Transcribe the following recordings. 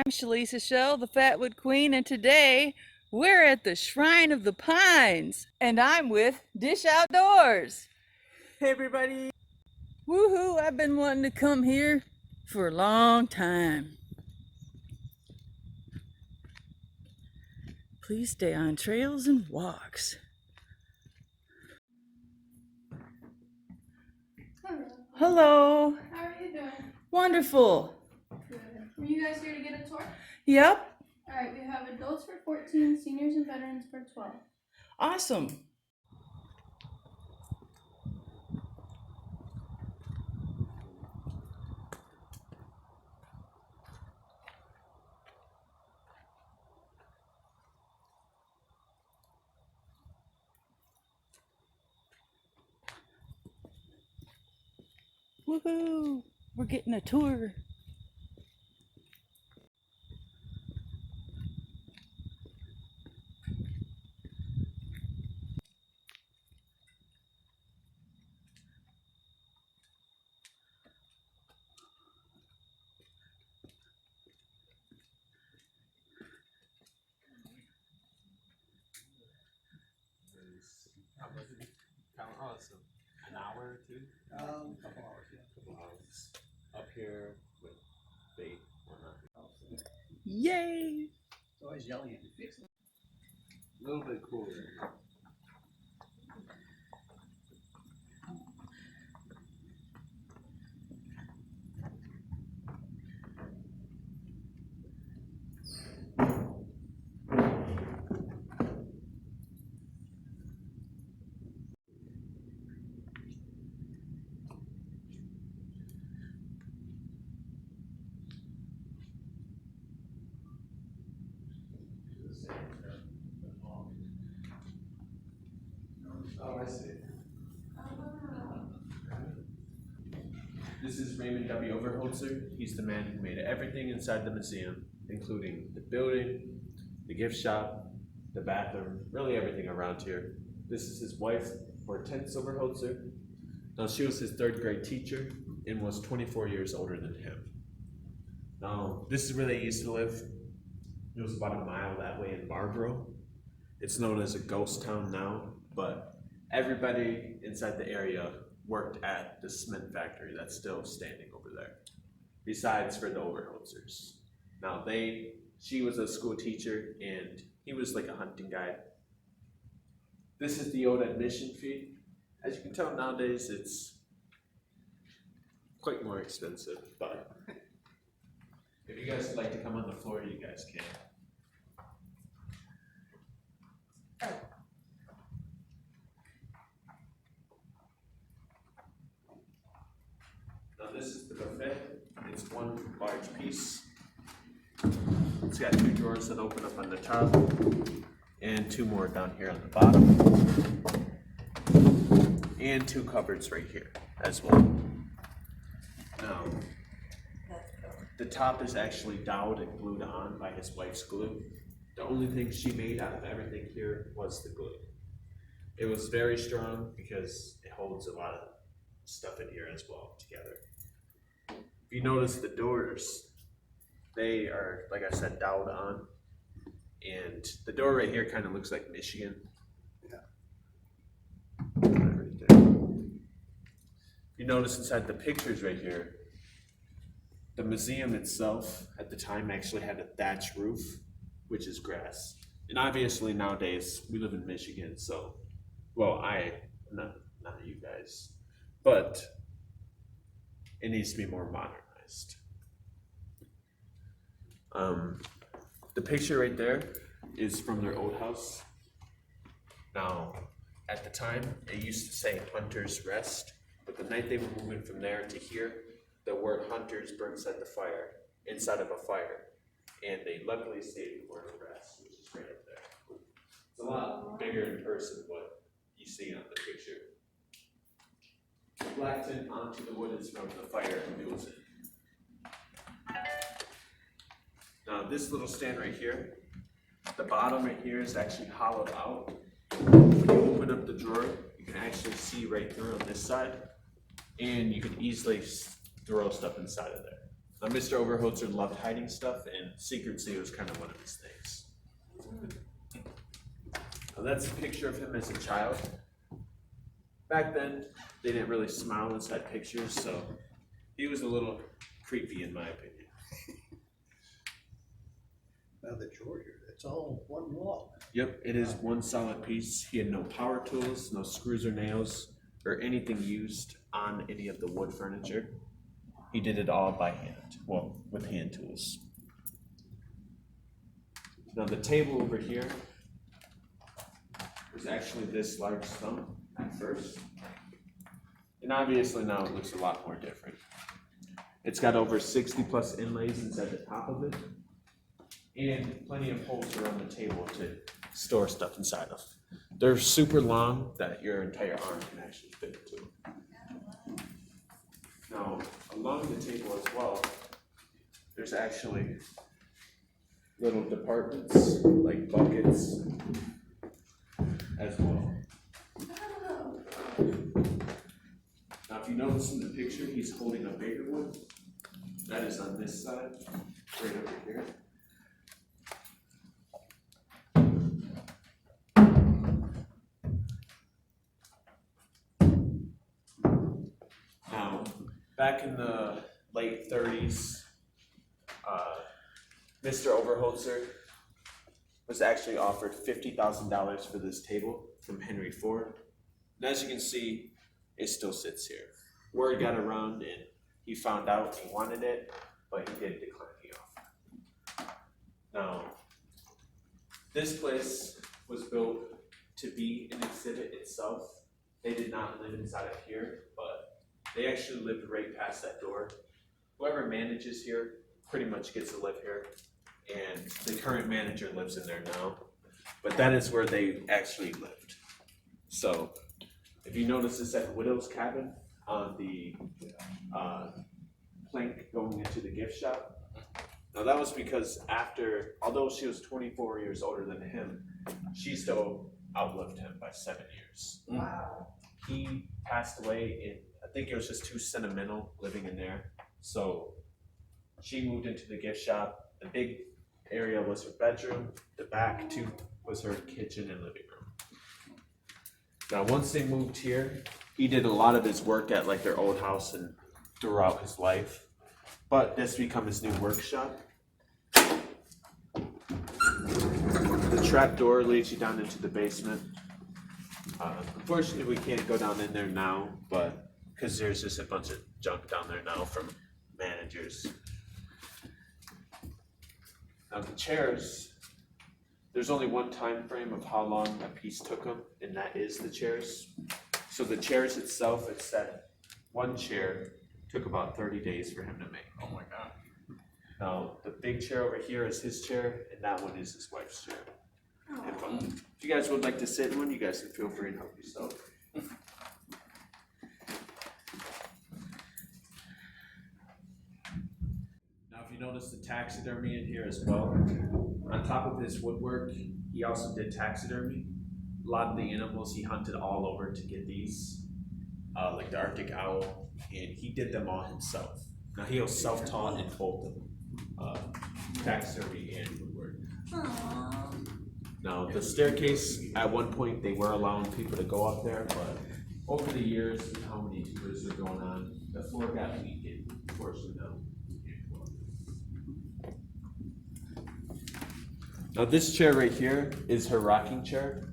I'm Shlisa Shell, the Fatwood Queen, and today we're at the Shrine of the Pines, and I'm with Dish Outdoors. Hey everybody! Woohoo! I've been wanting to come here for a long time. Please stay on trails and walks. Hello. How are you doing? Wonderful. Good. Were you guys here to get a tour? Yep. Alright, we have adults for 14, seniors and veterans for 12. Awesome. Woohoo! We're getting a tour. Awesome. An hour or two? A couple hours, yeah. Couple hours. Up here with bait or not. Yay! It's always yelling at you. Fix it. A little bit cooler. Oh, I see. This is Raymond W. Overholzer. He's the man who made everything inside the museum, including the building, the gift shop, the bathroom, really everything around here. This is his wife, Hortense Overholzer. Now, she was his third grade teacher and was 24 years older than him. Now, this is where they used to live. It was about a mile that way in Marlboro. It's known as a ghost town now, but everybody inside the area worked at the cement factory that's still standing over there, besides for the Overholzers. Now she was a school teacher and he was like a hunting guide. This is the old admission fee. As you can tell nowadays, it's quite more expensive, but if you guys would like to come on the floor, you guys can. Now this is the buffet. It's one large piece. It's got two drawers that open up on the top and two more down here on the bottom. And two cupboards right here as well. Now, the top is actually doweled and glued on by his wife's glue. The only thing she made out of everything here was the glue. It was very strong because it holds a lot of stuff in here as well together. If you notice the doors, they are, like I said, doweled on. And the door right here kind of looks like Michigan. Yeah. Right there. You notice inside the pictures right here, the museum itself at the time actually had a thatch roof, which is grass. And obviously nowadays we live in Michigan, so, well, not you guys, but it needs to be more modernized. The picture right there is from their old house. Now, at the time, it used to say Hunter's Rest, but the night they were moving from there to here, the word Hunter's burned inside of a fire, and they luckily stayed for a rest, which is right up there. It's a lot bigger in person than what you see on the picture. The black tint onto the wood is from the fire it was in. Now this little stand right here, the bottom right here is actually hollowed out. When you open up the drawer, you can actually see right through on this side, and you can easily throw stuff inside of there. Now, Mr. Overholzer loved hiding stuff, and secrecy was kind of one of his things. Now, that's a picture of him as a child. Back then, they didn't really smile inside pictures, so he was a little creepy in my opinion. Now that you're here, it's all one log. Yep, it is one solid piece. He had no power tools, no screws or nails, or anything used on any of the wood furniture. He did it all by hand, well, with hand tools. Now the table over here was actually this large stump at first. And obviously now it looks a lot more different. It's got over 60 plus inlays inside the top of it, and plenty of holes around the table to store stuff inside of. They're super long that your entire arm can actually fit into them. Now, along the table as well, there's actually little departments like buckets as well. Now, if you notice in the picture, he's holding a bigger one. That is on this side, right over here. Now, back in the late 30s, Mr. Overholzer was actually offered $50,000 for this table from Henry Ford. And as you can see, it still sits here. Word got around and he found out he wanted it, but he did decline the offer. Now, this place was built to be an exhibit itself. They did not live inside of here, but they actually lived right past that door. Whoever manages here pretty much gets to live here, and the current manager lives in there now, but that is where they actually lived. So, if you notice this at Widow's Cabin on the plank going into the gift shop, now that was because although she was 24 years older than him, she still outlived him by 7 years. Wow. He passed away in, I think it was just too sentimental living in there. So she moved into the gift shop. The big area was her bedroom. The back too was her kitchen and living room. Now, once they moved here, he did a lot of his work at like their old house and throughout his life. But this became his new workshop. The trap door leads you down into the basement. Unfortunately, we can't go down in there now, but because there's just a bunch of junk down there now from managers. Now the chairs, there's only one time frame of how long a piece took them, and that is the chairs. So the chairs itself, it's that one chair took about 30 days for him to make. Oh my God. Now the big chair over here is his chair, and that one is his wife's chair. If you guys would like to sit in one, you guys can feel free and help yourself. Now, if you notice the taxidermy in here as well, on top of his woodwork, he also did taxidermy. A lot of the animals he hunted all over to get these, like the Arctic owl, and he did them all himself. Now, he was self-taught in both of them, taxidermy and woodwork. Aww. Now, the staircase, at one point, they were allowing people to go up there, but over the years, with how many tours are going on, the floor got weakened, unfortunately, now. Now, this chair right here is her rocking chair.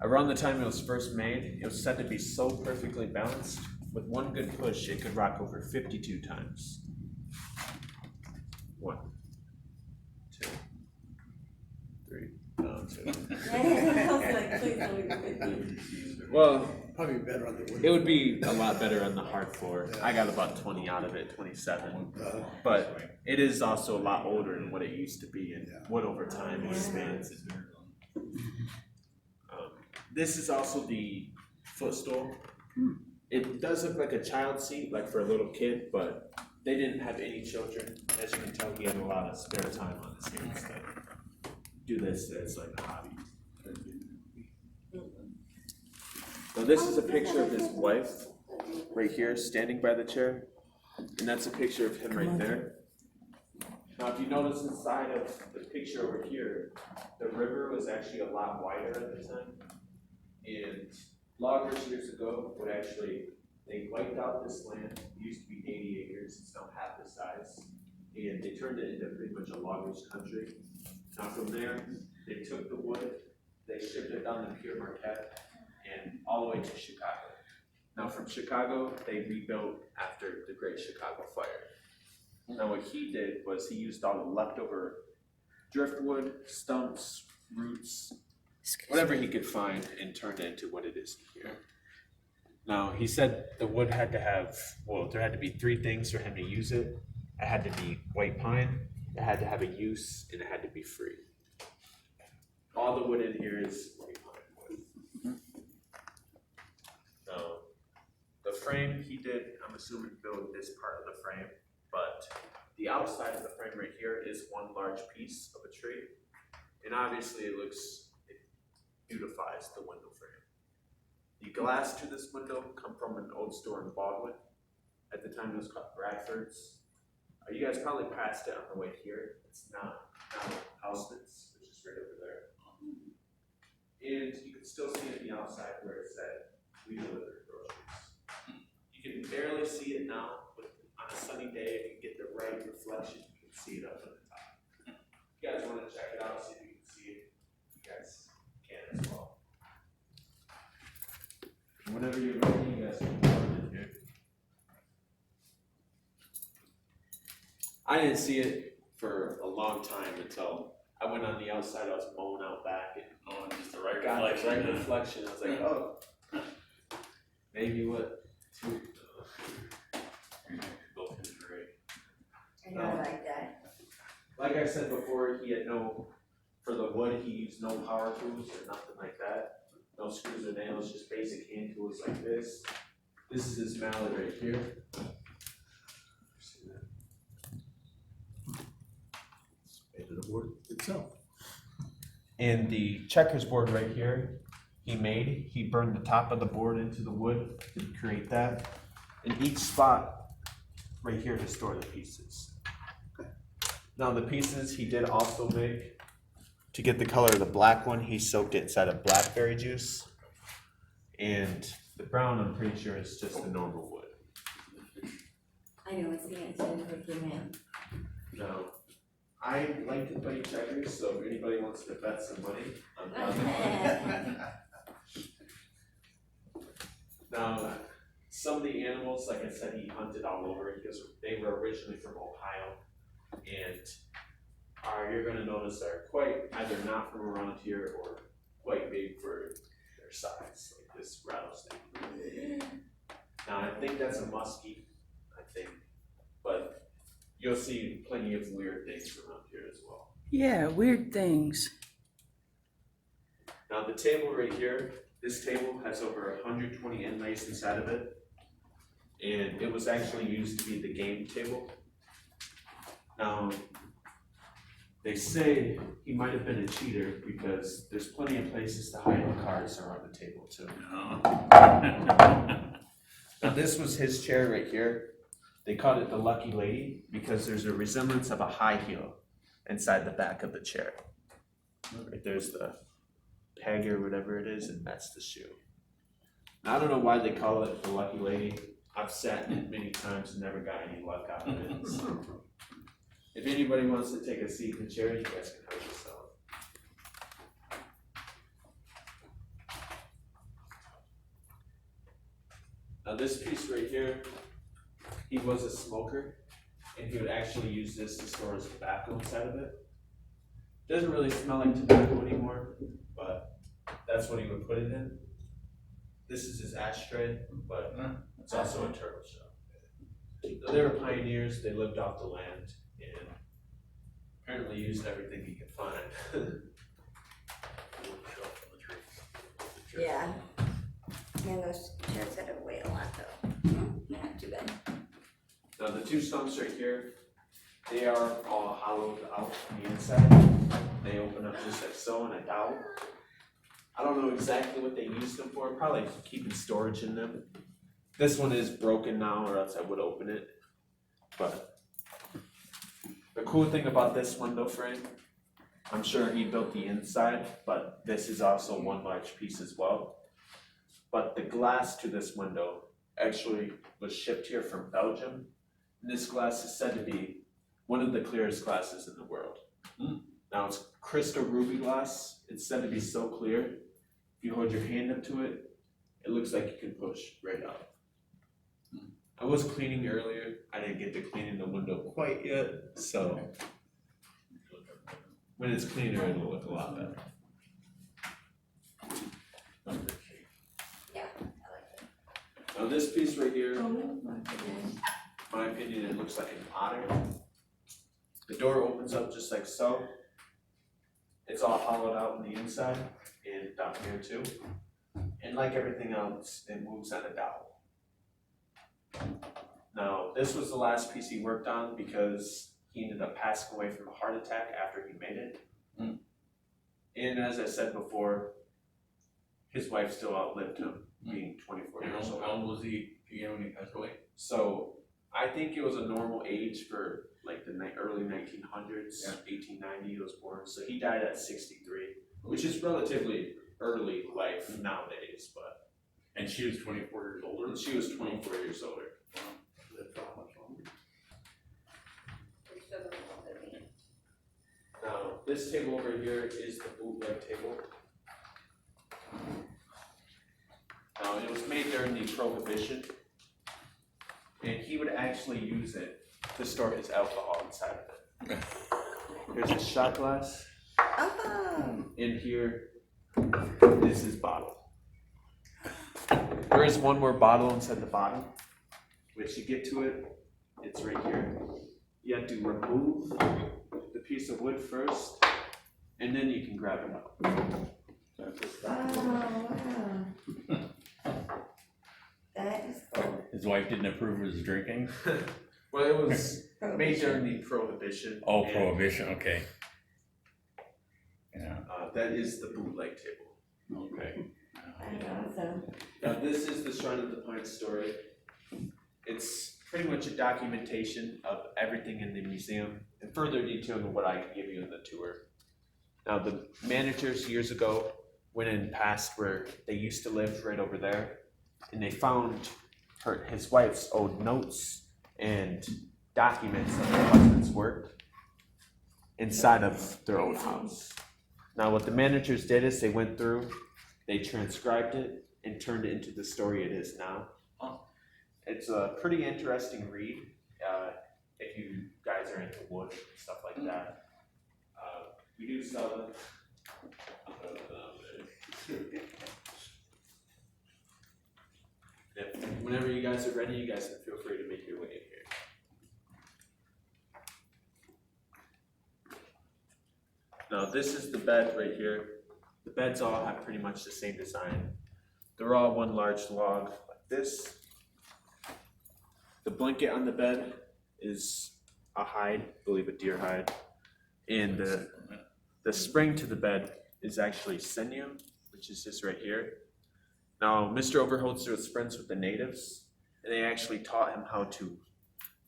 Around the time it was first made, it was said to be so perfectly balanced, with one good push, it could rock over 52 times. 1, 2, 3, down 2. Well, Probably better on the wood. it would be a lot better on the hard floor. I got about 20 out of it, 27. But it is also a lot older than what it used to be, and wood over time expands. This is also the footstool. It does look like a child seat, like for a little kid, but they didn't have any children. As you can tell, he had a lot of spare time on his hands to do this as like a hobby. Now this is a picture of his wife right here standing by the chair. And that's a picture of him right there. Now, if you notice inside of the picture over here, the river was actually a lot wider at the time. And loggers years ago would actually, they wiped out this land. It used to be 80 acres, it's now half the size. And they turned it into pretty much a logger's country. Now from there, they took the wood, they shipped it down to Pere Marquette and all the way to Chicago. Now from Chicago, they rebuilt after the Great Chicago Fire. Now what he did was he used all the leftover driftwood, stumps, roots, whatever he could find and turned it into what it is here. Now he said the wood had to have, well, there had to be 3 things for him to use it. It had to be white pine, it had to have a use, and it had to be free. All the wood in here is white pine wood. Now, the frame he did, I'm assuming build this part of the frame, but the outside of the frame right here is one large piece of a tree. And obviously it beautifies the window frame. The glass to this window come from an old store in Baldwin. At the time it was called Bradford's. You guys probably passed it on the way here. It's not Houseman's, which is right over there. And you can still see it on the outside where it said, "We deliver groceries." You can barely see it now, but on a sunny day, if you get the right reflection, you can see it up at the top. If you guys want to check it out, see if you can see it, you guys can as well. And whenever you're ready, you guys can come in here. I didn't see it for a long time until I went on the outside. I was mowing out back and just the right got reflection. the right reflection. I was like, oh, maybe what? Both is great. I know, I like that. Like I said before, he had for the wood, he used no power tools or nothing like that. No screws or nails, just basic hand tools like this. This is his mallet right here. See that? Made of the wood itself. And the checkers board right here, he burned the top of the board into the wood to create that. And each spot right here to store the pieces. Now the pieces he did also make, to get the color of the black one, he soaked it inside of blackberry juice. And the brown, I'm pretty sure, is just the normal wood. I know, it's the answer for you, man. Now, I like to play checkers, so if anybody wants to bet some money, I'm done. Now, some of the animals, like I said, he hunted all over because they were originally from Ohio, and you're going to notice are quite either not from around here or quite big for their size, like this rattlesnake. Now, I think that's a muskie, but you'll see plenty of weird things around here as well. Yeah, weird things. Now the table right here, this table has over 120 inlays inside of it. And it was actually used to be the game table. Now, they say he might have been a cheater because there's plenty of places to hide the cards around the table too. Now this was his chair right here. They called it the Lucky Lady because there's a resemblance of a high heel inside the back of the chair. Right there's the peg or whatever it is, and that's the shoe. Now, I don't know why they call it the Lucky Lady. I've sat in it many times and never got any luck out of it. So, if anybody wants to take a seat in the chair, you guys can help yourself. Now this piece right here, he was a smoker, and he would actually use this to store his tobacco inside of it. Doesn't really smell like tobacco anymore, but that's what he would put it in. This is his ashtray, but it's also a turtle shell. They were pioneers, they lived off the land, and apparently used everything he could find. Yeah. Man, those chairs had to weigh a lot though. Not too bad. Now the two stumps right here, they are all hollowed out on the inside. They open up just like so in a dowel. I don't know exactly what they used them for, probably keeping storage in them. This one is broken now or else I would open it. But the cool thing about this window frame, I'm sure he built the inside, but this is also one large piece as well. But the glass to this window actually was shipped here from Belgium. And this glass is said to be one of the clearest glasses in the world. Now it's crystal ruby glass. It's said to be so clear, if you hold your hand up to it, it looks like you can push right out. I was cleaning earlier. I didn't get to cleaning the window quite yet, so when it's cleaner, it'll look a lot better. Yeah, I like it. Now this piece right here, in my opinion, it looks like an otter. The door opens up just like so. It's all hollowed out on the inside and down here too. And like everything else, it moves on a dowel. Now, this was the last piece he worked on because he ended up passing away from a heart attack after he made it. And as I said before, his wife still outlived him, being 24 years old. How old was he again when he passed away? So I think it was a normal age for like the early 1900s, 1890 he was born. So he died at 63, which is relatively early life nowadays, but. And she was 24 years older? She was 24 years older. Lived for how much longer? Now, this table over here is the bootleg table. Now, it was made during the Prohibition, and he would actually use it to store his alcohol inside of it. Here's his shot glass. Oh, In here is his bottle. There is one more bottle inside the bottom, which you get to it, it's right here. You have to remove the piece of wood first, and then you can grab it out. wow. That is cool. His wife didn't approve of his drinking? Well, it was made during the Prohibition. Oh, and, Prohibition, okay. Yeah, that is the bootleg table. okay. That's awesome. Now, this is the Shrine of the Pines story. It's pretty much a documentation of everything in the museum and further detail of what I can give you in the tour. Now, the managers years ago went in past where they used to live right over there, and they found his wife's old notes and documents of her husband's work inside of their old house. Now, what the managers did is they went through, they transcribed it and turned it into the story it is now. It's a pretty interesting read if you guys are into wood and stuff like that. We do sell them. Whenever you guys are ready, you guys can feel free to make your way in here. Now, this is the bed right here. The beds all have pretty much the same design. They're all one large log like this. The blanket on the bed is a hide, I believe a deer hide. And the spring to the bed is actually sinew, which is this right here. Now, Mr. Overholzer was friends with the natives, and they actually taught him how to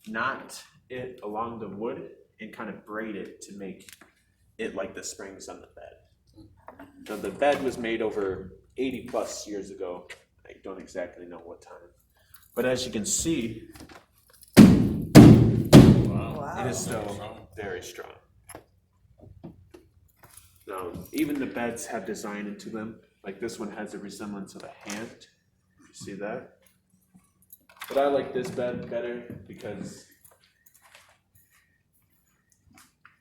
knot it along the wood and kind of braid it to make it like the springs on the bed. Now, the bed was made over 80 plus years ago. I don't exactly know what time. But as you can see, Wow. it is still very strong. Now, even the beds have design into them. Like this one has a resemblance of a hand. You see that? But I like this bed better because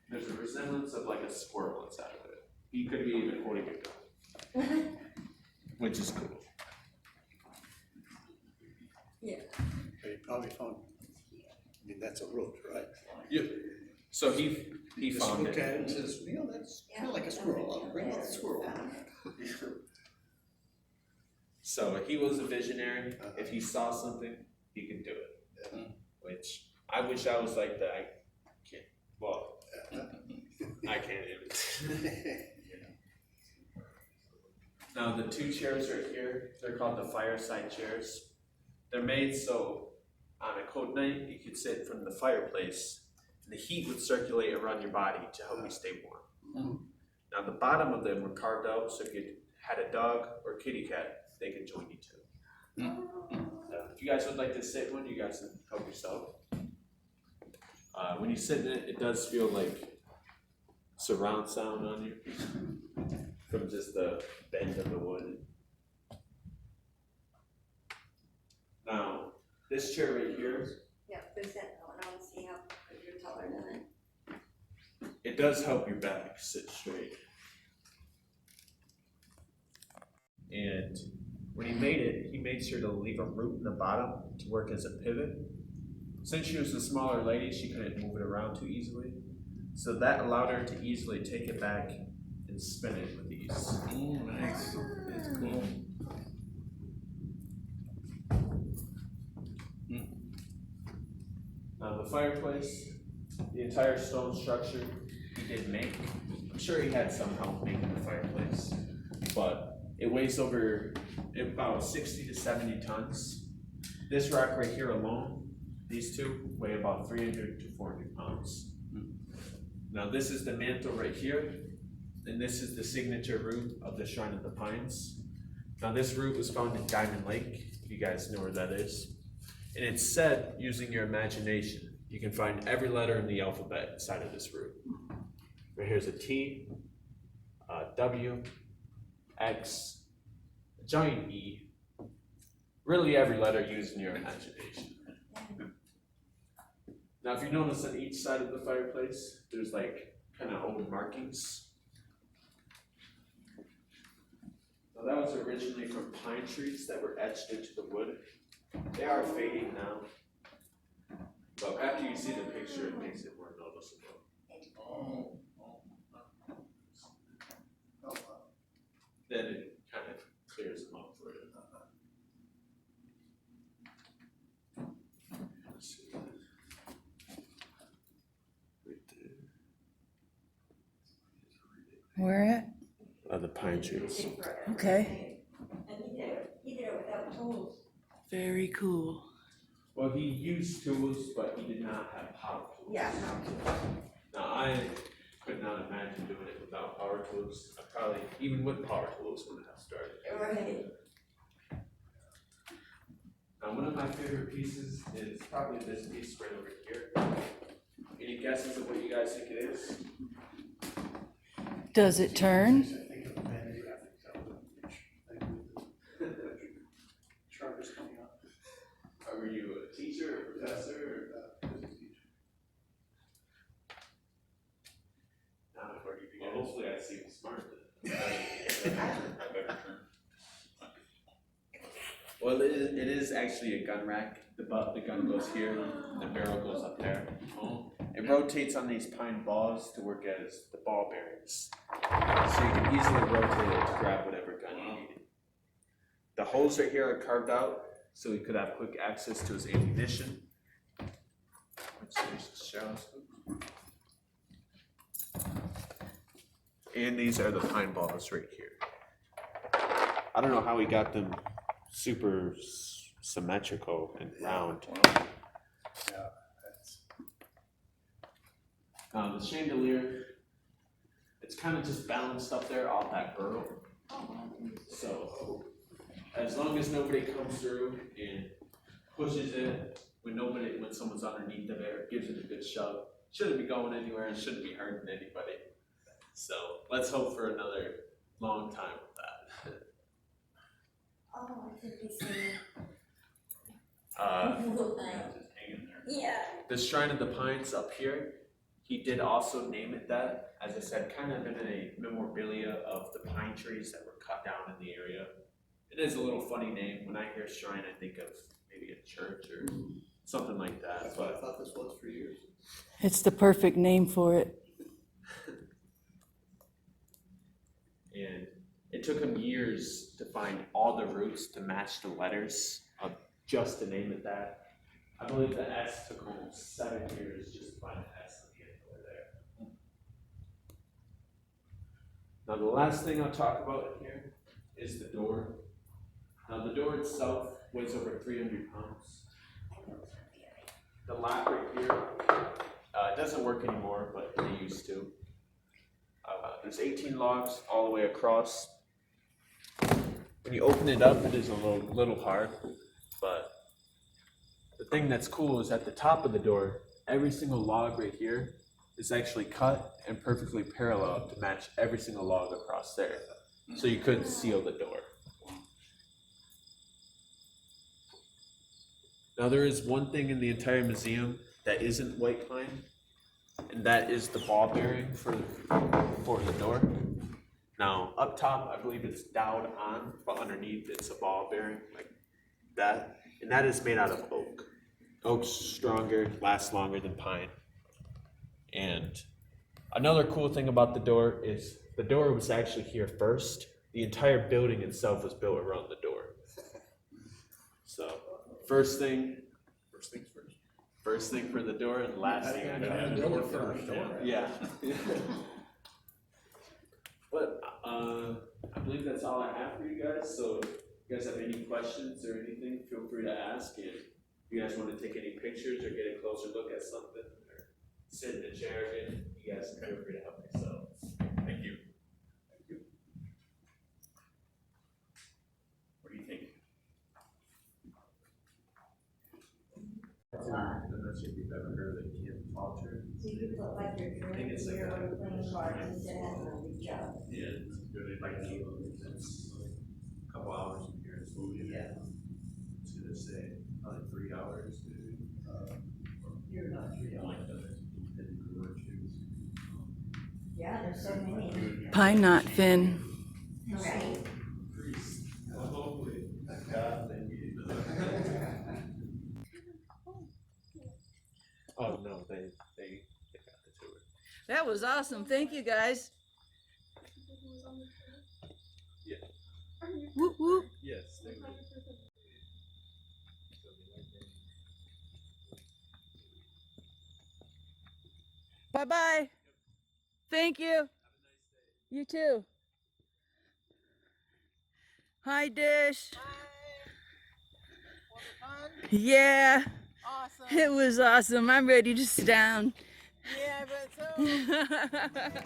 there's a resemblance of like a squirrel inside of it. He could be even holding a gun, which is cool. They probably found, I mean, that's a root, right? Yeah. So he Just found looked at it it. and says, you know, that's kind of like a squirrel, I'll bring out the squirrel. So he was a visionary. If he saw something, he could do it. Which I wish I was like that. I can't. Well, I can't even. Now the two chairs right here, they're called the fireside chairs. They're made so on a cold night, you could sit in front of the fireplace, and the heat would circulate around your body to help you stay warm. Now the bottom of them were carved out, so if you had a dog or kitty cat, they could join you too. If you guys would like to sit in one, you guys can help yourself. When you sit in it, it does feel like surround sound on you from just the bend of the wood. Now, this chair right here, Yeah, there's that one. I want to see how you're taller than it. it does help your back sit straight. And when he made it, he made sure to leave a root in the bottom to work as a pivot. Since she was a smaller lady, she couldn't move it around too easily. So that allowed her to easily take it back and spin it with ease. Oh, nice. That's cool. Now the fireplace, the entire stone structure, he did make. I'm sure he had some help making the fireplace, but it weighs over about 60 to 70 tons. This rock right here alone, these two weigh about 300 to 400 pounds. Now this is the mantle right here, and this is the signature root of the Shrine of the Pines. Now this root was found in Diamond Lake, if you guys know where that is. And it's said, using your imagination, you can find every letter in the alphabet inside of this root. Right here's a T, a W, X, a giant E, really every letter used in your imagination. Now if you notice on each side of the fireplace, there's like kind of open markings. Now that was originally from pine trees that were etched into the wood. They are fading now, but after you see the picture, it makes it more noticeable. Then it kind of clears them up for you. Let's see. Right there. Where at? The pine trees. Okay. And he did it without tools. Very cool. Well, he used tools, but he did not have power tools. Yeah, no. Now, I could not imagine doing it without power tools. I probably, even with power tools, wouldn't have started. Right. Now, one of my favorite pieces is probably this piece right over here. Any guesses of what you guys think it is? Does it turn? I think of the manufacturing salvage, like sharpest coming up. Were you a teacher or professor? Physics teacher. Not a hard to get. Well, hopefully I seem smart then. I better turn. Well, it is actually a gun rack. The gun goes here, the barrel goes up there. It rotates on these pine balls to work as the ball bearings. So you can easily rotate it to grab whatever gun you need. The holes right here are carved out so he could have quick access to his ammunition. Which there's the shells. And these are the pine balls right here. I don't know how he got them super symmetrical and round. Yeah, that's. The chandelier, it's kind of just balanced up there off that burrow. So as long as nobody comes through and pushes it, when someone's underneath of it or gives it a good shove, shouldn't be going anywhere and shouldn't be hurting anybody. So let's hope for another long time with that. Oh, I think we see. Just hanging there. Yeah. The Shrine of the Pines up here, he did also name it that, as I said, kind of in a memorabilia of the pine trees that were cut down in the area. It is a little funny name. When I hear shrine, I think of maybe a church or something like that. That's what I thought this was for years. It's the perfect name for it. And it took him years to find all the roots to match the letters of just to name it that. I believe the S took almost 7 years just to find the S on the end over there. Now the last thing I'll talk about here is the door. Now the door itself weighs over 300 pounds. The lock right here, it doesn't work anymore, but they used to. There's 18 logs all the way across. When you open it up, it is a little hard, but the thing that's cool is at the top of the door, every single log right here is actually cut and perfectly parallel to match every single log across there. So you couldn't seal the door. Now there is one thing in the entire museum that isn't white pine, and that is the ball bearing for the door. Now up top, I believe it's doweled on, but underneath it's a ball bearing like that, and that is made out of oak. Oak's stronger, lasts longer than pine. And another cool thing about the door is the door was actually here first. The entire building itself was built around the door. So first things first. First thing for the door and last thing after that. Door first. Yeah. But I believe that's all I have for you guys. So if you guys have any questions or anything, feel free to ask. And if you guys want to take any pictures or get a closer look at something or sit in a chair again, you guys can feel free to help yourselves. Thank you. What do you think? I'm not sure if you've ever heard of the handcrafted. So you put like your I think drink it's like here a- or playing cards instead of having a big jug. Yeah, it's good. Like it's a couple hours from here. It's moving. Yeah. It's gonna say probably 3 hours. You're not sure. Like the Yeah, there's so many. Pine knot fin. Right. Well, hopefully. Oh no, they got the tour. That was awesome. Thank you guys. Yeah. Whoop whoop. Yes. They were. Bye bye. Thank you. You too. Hi, Dish. Yeah, Awesome. it was awesome. I'm ready to sit down. Yeah, but so.